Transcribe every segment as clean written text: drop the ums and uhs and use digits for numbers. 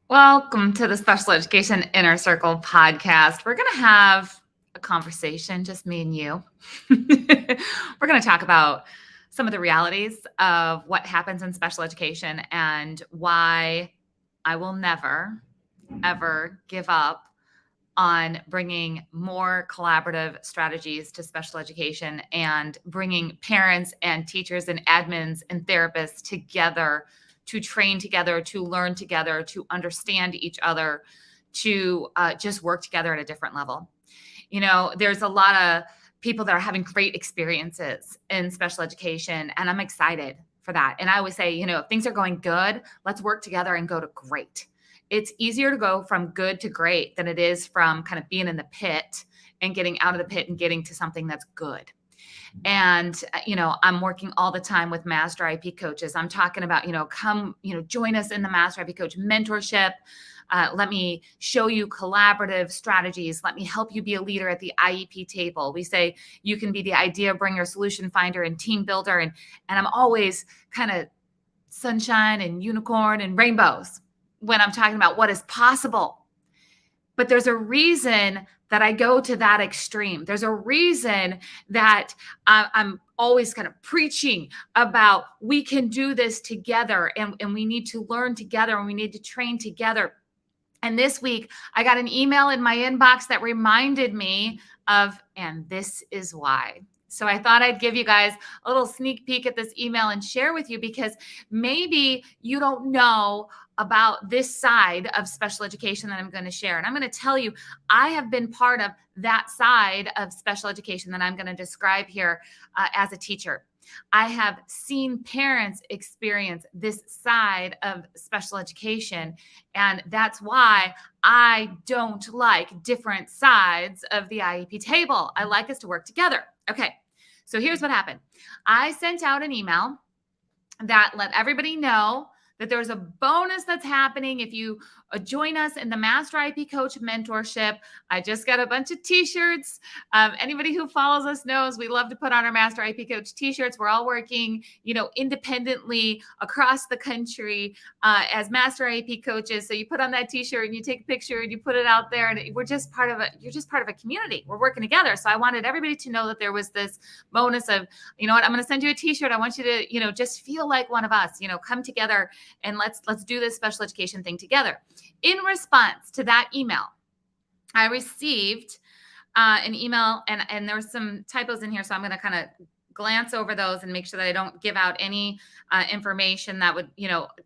Welcome to the Special Education Inner Circle podcast. We're going to have a conversation, just me and you. We're going to talk about some of the realities of what happens in special education and why I will never, ever give up on bringing more collaborative strategies to special education and bringing parents and teachers and admins and therapists together to train together, to learn together, to understand each other, to just work together at a different level. You know, there's a lot of people that are having great experiences in special education, and I'm excited for that. And I always say, you know, if things are going good, let's work together and go to great. It's easier to go from good to great than it is from kind of being in the pit and getting out of the pit and getting to something that's good. And, you know, I'm working all the time with master IP coaches. I'm talking about, come, join us in the master IP coach mentorship. Let me show you collaborative strategies. Let me help you be a leader at the IEP table. We say you can be the idea bringer, solution finder, and team builder. And I'm always kind of sunshine and unicorn and rainbows when I'm talking about what is possible. But there's a reason that I go to that extreme. There's a reason that I'm always kind of preaching about we can do this together and we need to learn together and we need to train together. And this week, I got an email in my inbox that reminded me of, and this is why. So I thought I'd give you guys a little sneak peek at this email and share with you because maybe you don't know about this side of special education that I'm going to share. And I'm going to tell you, I have been part of that side of special education that I'm going to describe here as a teacher. I have seen parents experience this side of special education, and that's why I don't like different sides of the IEP table. I like us to work together. Okay, so here's what happened. I sent out an email that let everybody know that there's a bonus that's happening if you join us in the Master IP Coach Mentorship. I just got a bunch of t-shirts. Anybody who follows us knows we love to put on our Master IP Coach t-shirts. We're all working, independently across the country as Master IP coaches. So you put on that t-shirt and you take a picture and you put it out there, and you're just part of a community. We're working together. So I wanted everybody to know that there was this bonus of, you know what, I'm going to send you a t-shirt. I want you to, just feel like one of us, come together and let's do this special education thing together. In response to that email, I received an email, and there were some typos in here, so I'm going to kind of glance over those and make sure that I don't give out any information that would,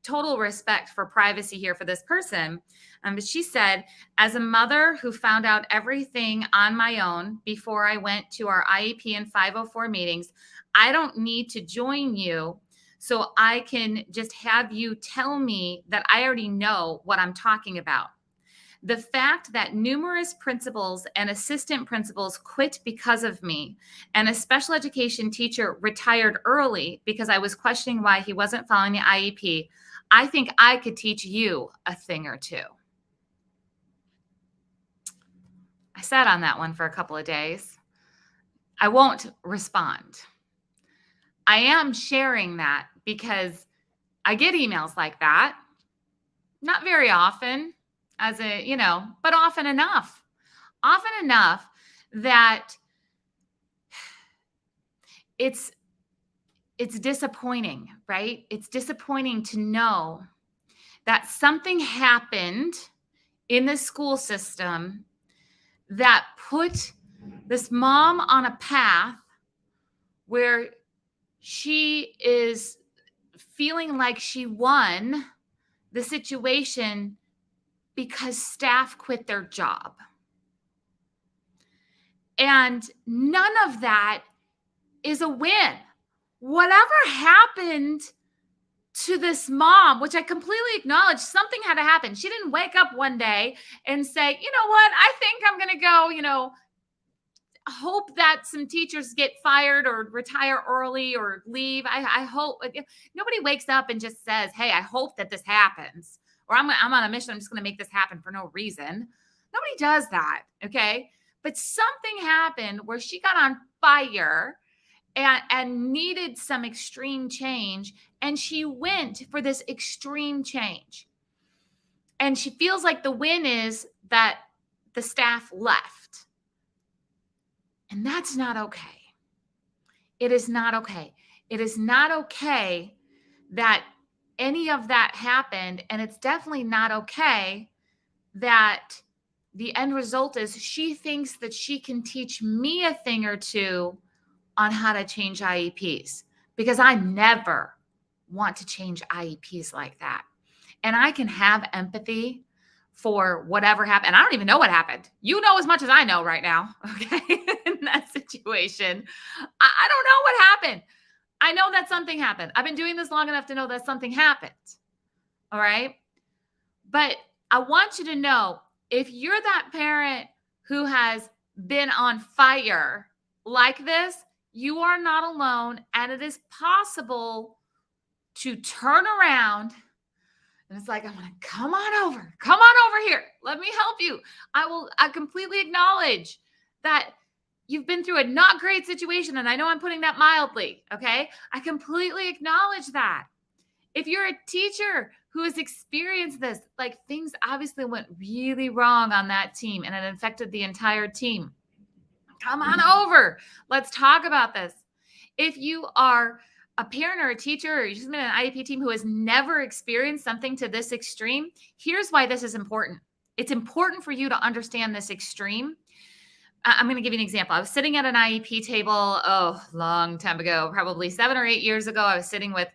total respect for privacy here for this person. But she said, as a mother who found out everything on my own before I went to our IEP and 504 meetings, I don't need to join you. So I can just have you tell me that I already know what I'm talking about. The fact that numerous principals and assistant principals quit because of me, and a special education teacher retired early because I was questioning why he wasn't following the IEP, I think I could teach you a thing or two. I sat on that one for a couple of days. I won't respond. I am sharing that because I get emails like that, not very often but often enough that it's disappointing, right? It's disappointing to know that something happened in the school system that put this mom on a path where she is feeling like she won the situation because staff quit their job. And none of that is a win. Whatever happened to this mom, which I completely acknowledge, something had to happen. She didn't wake up one day and say, you know what, I think I'm going to go, hope that some teachers get fired or retire early or leave. I hope nobody wakes up and just says, hey, I hope that this happens, or I'm on a mission. I'm just going to make this happen for no reason. Nobody does that. Okay. But something happened where she got on fire and needed some extreme change. And she went for this extreme change. And she feels like the win is that the staff left. And that's not okay. It is not okay. It is not okay that any of that happened. And it's definitely not okay that the end result is she thinks that she can teach me a thing or two on how to change IEPs, because I never want to change IEPs like that. And I can have empathy for whatever happened. And I don't even know what happened. You know as much as I know right now, okay, in that situation. I don't know what happened. I know that something happened. I've been doing this long enough to know that something happened. All right. But I want you to know, if you're that parent who has been on fire like this, you are not alone. And it is possible to turn around. And it's like, I'm going to come on over here. Let me help you. I completely acknowledge that you've been through a not great situation. And I know I'm putting that mildly. Okay. I completely acknowledge that. If you're a teacher who has experienced this, like, things obviously went really wrong on that team and it affected the entire team, come on over. Let's talk about this. If you are a parent or a teacher, or you've just been an IEP team who has never experienced something to this extreme, here's why this is important. It's important for you to understand this extreme. I'm going to give you an example. I was sitting at an IEP table, long time ago, probably 7 or 8 years ago. I was sitting with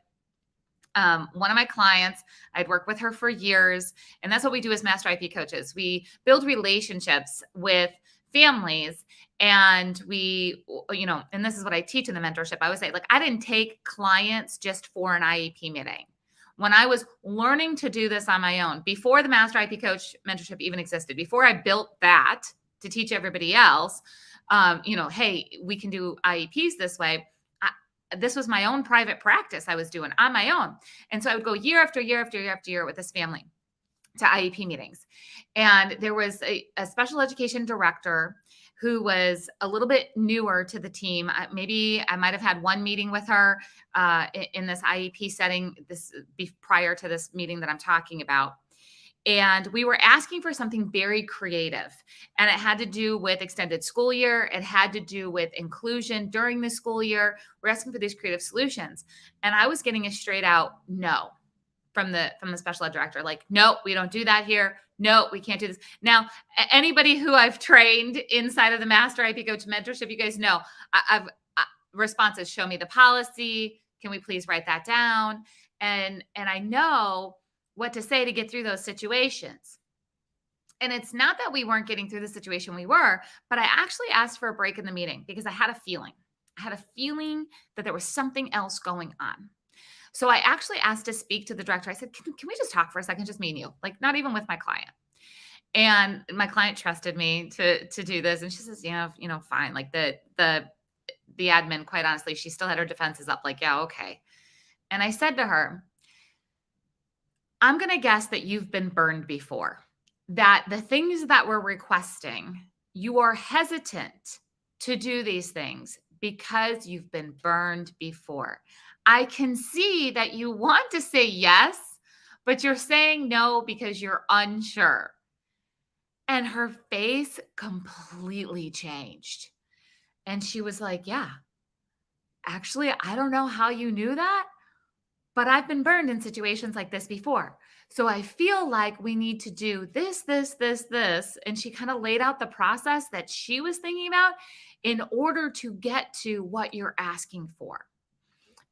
one of my clients. I'd worked with her for years. And that's what we do as master IP coaches. We build relationships with families, and and this is what I teach in the mentorship. I would say, like, I didn't take clients just for an IEP meeting. When I was learning to do this on my own, before the master IP coach mentorship even existed, before I built that to teach everybody else, hey, we can do IEPs this way. This was my own private practice I was doing on my own. And so I would go year after year after year after year with this family to IEP meetings. And there was a special education director who was a little bit newer to the team. Maybe I might have had one meeting with her in this IEP setting, prior to this meeting that I'm talking about. And we were asking for something very creative. And it had to do with extended school year. It had to do with inclusion during the school year. We're asking for these creative solutions. And I was getting a straight out no from the special ed director. Like, no, we don't do that here. No, we can't do this. Now, anybody who I've trained inside of the Master IP Coach Mentorship, you guys know, responses, show me the policy. Can we please write that down? And I know what to say to get through those situations. And it's not that we weren't getting through the situation we were, but I actually asked for a break in the meeting because I had a feeling. I had a feeling that there was something else going on. So I actually asked to speak to the director. I said, can we just talk for a second, just me and you, like, not even with my client. And my client trusted me to do this. And she says, yeah, fine. Like the admin, quite honestly, she still had her defenses up, like, yeah, okay. And I said to her, I'm going to guess that you've been burned before, that the things that we're requesting, you are hesitant to do these things because you've been burned before. I can see that you want to say yes, but you're saying no because you're unsure. And her face completely changed. And she was like, yeah, actually, I don't know how you knew that, but I've been burned in situations like this before. So I feel like we need to do this, this, this, this. And she kind of laid out the process that she was thinking about in order to get to what you're asking for.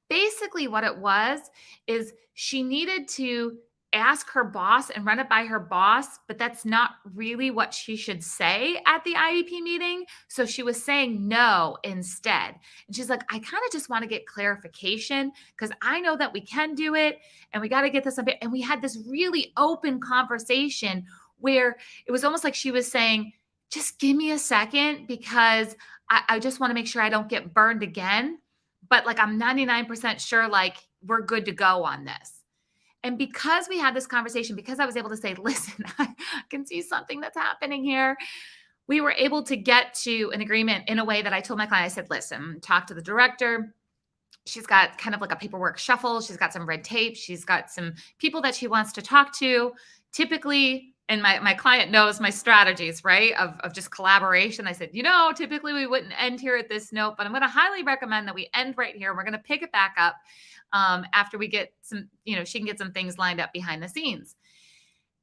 Basically, what it was is she needed to ask her boss and run it by her boss, but that's not really what she should say at the IEP meeting. So she was saying no instead. And she's like, I kind of just want to get clarification because I know that we can do it and we got to get this a bit. And we had this really open conversation where it was almost like she was saying, just give me a second because I just want to make sure I don't get burned again. But like, I'm 99% sure, like, we're good to go on this. And because we had this conversation, because I was able to say, listen, I can see something that's happening here, we were able to get to an agreement in a way that I told my client, I said, listen, talk to the director. She's got kind of like a paperwork shuffle. She's got some red tape. She's got some people that she wants to talk to. typically, and my client knows my strategies, right? Of just collaboration. I said, typically we wouldn't end here at this note, but I'm going to highly recommend that we end right here. We're going to pick it back up after we get some, she can get some things lined up behind the scenes.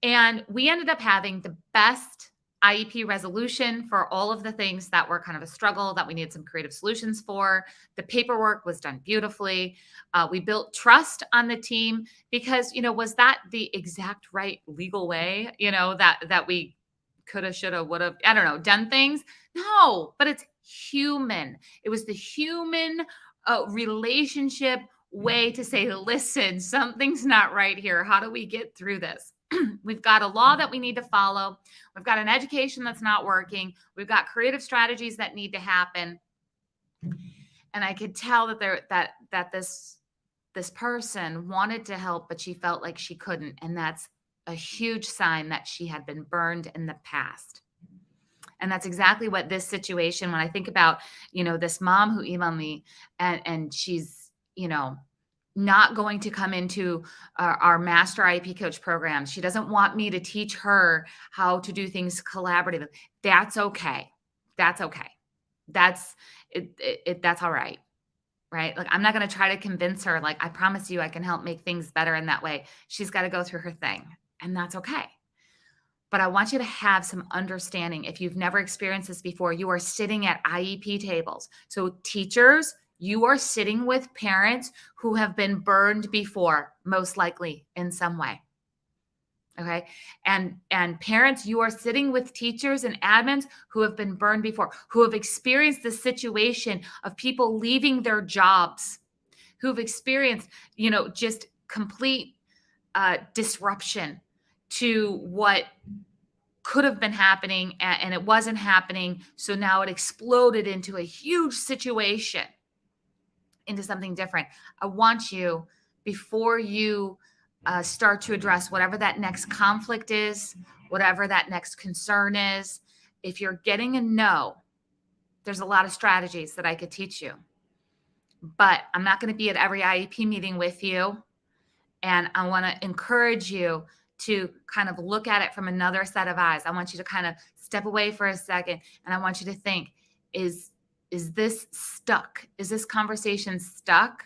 And we ended up having the best IEP resolution for all of the things that were kind of a struggle that we needed some creative solutions for. The paperwork was done beautifully. We built trust on the team because, was that the exact right legal way, that we could have, should have, would have, I don't know, done things? No, but it's human. It was the human relationship way to say, listen, something's not right here. How do we get through this? We've got a law that we need to follow. We've got an education that's not working. We've got creative strategies that need to happen. And I could tell that this person wanted to help, but she felt like she couldn't. And that's a huge sign that she had been burned in the past. And that's exactly what this situation, when I think about, this mom who emailed me and she's, not going to come into our master IEP coach program. She doesn't want me to teach her how to do things collaboratively. That's okay. That's okay. That's that's all right. Right. Like, I'm not going to try to convince her. Like, I promise you, I can help make things better in that way. She's got to go through her thing, and that's okay. But I want you to have some understanding. If you've never experienced this before, you are sitting at IEP tables. So teachers, you are sitting with parents who have been burned before, most likely in some way. Okay. And parents, you are sitting with teachers and admins who have been burned before, who have experienced the situation of people leaving their jobs, who've experienced, just complete disruption to what could have been happening and it wasn't happening. So now it exploded into a huge situation, into something different. I want you, before you start to address whatever that next conflict is, whatever that next concern is, if you're getting a no, there's a lot of strategies that I could teach you. But I'm not going to be at every IEP meeting with you. And I want to encourage you to kind of look at it from another set of eyes. I want you to kind of step away for a second. And I want you to think, is this stuck? Is this conversation stuck?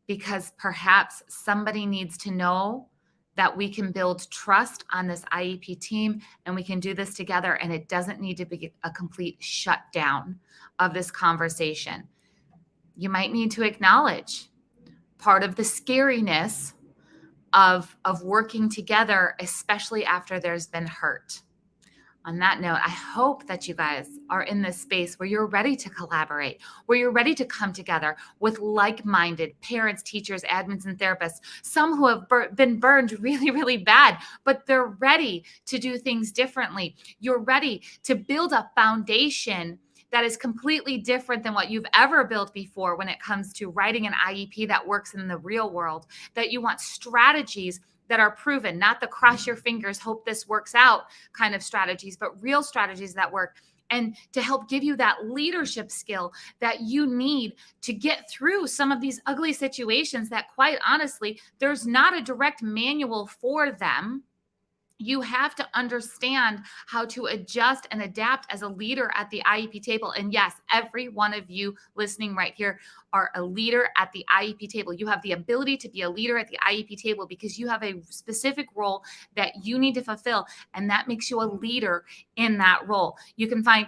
Because perhaps somebody needs to know that we can build trust on this IEP team and we can do this together. And it doesn't need to be a complete shutdown of this conversation. You might need to acknowledge part of the scariness of working together, especially after there's been hurt. On that note, I hope that you guys are in this space where you're ready to collaborate, where you're ready to come together with like-minded parents, teachers, admins, and therapists, some who have been burned really, really bad, but they're ready to do things differently. You're ready to build a foundation that is completely different than what you've ever built before when it comes to writing an IEP that works in the real world, that you want strategies that are proven, not the cross your fingers, hope this works out kind of strategies, but real strategies that work, and to help give you that leadership skill that you need to get through some of these ugly situations that, quite honestly, there's not a direct manual for them. You have to understand how to adjust and adapt as a leader at the IEP table. And yes, every one of you listening right here are a leader at the IEP table. You have the ability to be a leader at the IEP table because you have a specific role that you need to fulfill. And that makes you a leader in that role. You can find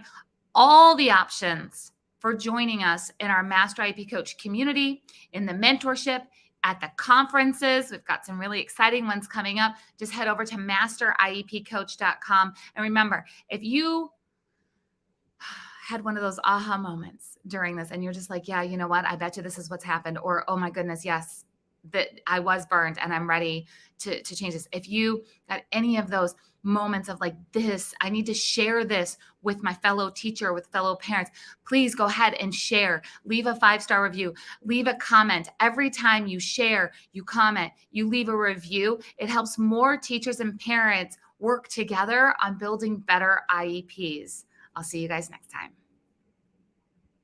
all the options for joining us in our Master IEP Coach community, in the mentorship, at the conferences. We've got some really exciting ones coming up. Just head over to masteriepcoach.com. And remember, if you had one of those aha moments during this and you're just like, yeah, you know what? I bet you this is what's happened. Or, oh my goodness, yes, that I was burned and I'm ready to change this. If you got any of those moments of like this, I need to share this with my fellow teacher, with fellow parents, please go ahead and share. Leave a 5-star review. Leave a comment. Every time you share, you comment, you leave a review, it helps more teachers and parents work together on building better IEPs. I'll see you guys next time.